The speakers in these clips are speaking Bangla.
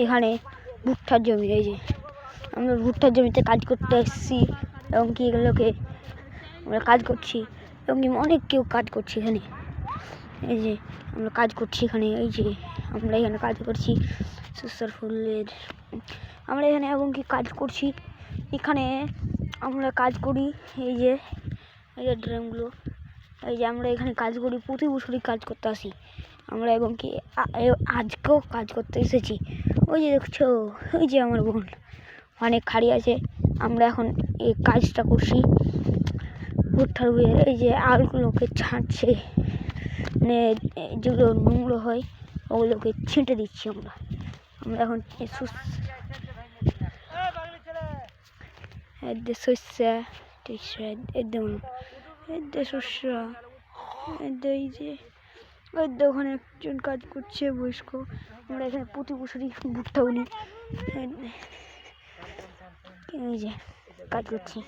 এখানে ভুট্টার জমি। এই যে আমরা ভুট্টার জমিতে কাজ করতে এসেছি এবং কি এগুলোকে আমরা কাজ করছি এবং কি অনেক কেউ কাজ করছি এখানে। এই যে আমরা কাজ করছি এখানে, এই যে আমরা এখানে কাজ করছি সুসার ফুলের, আমরা এখানে এবং কি কাজ করছি এখানে আমরা কাজ করি। এই যে ড্রামগুলো, এই যে আমরা এখানে কাজ করি, প্রতি বছরই কাজ করতে আসি আমরা এবং কি আজকেও কাজ করতে এসেছি। ওই যে দেখছো, ওই যে আমার বোন অনেক খাড়ি আছে, আমরা এখন এই কাজটা করছি ভুট্টার বইয়ের। এই যে আলগুলোকে ছাঁটছে, মানে যেগুলো নোংরা হয় ওগুলোকে ছিঁটে দিচ্ছি আমরা এখন শস্যা শস্যা এই যে ওখানে একজন কাজ করছে বয়স্ক। আমরা এখানে প্রতি বছরই ভুট্টা উনি এই যে কাজ করছি।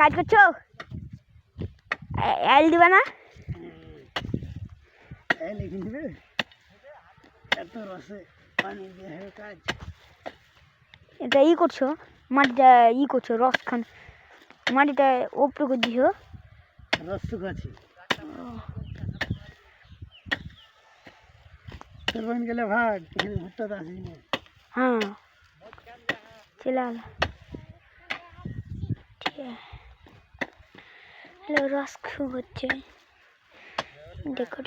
কাজ করছো, এল দিবা না? এটা ই করছো, মাটিটা ই করছো, রস খান মাটিটা ওপরে করে দিও, রস শুকাচ্ছি। গেলে ভাগ ভুট্টা আসি না। হ্যাঁ চলে ঠিক আছে। রস খুব হচ্ছে দেখো।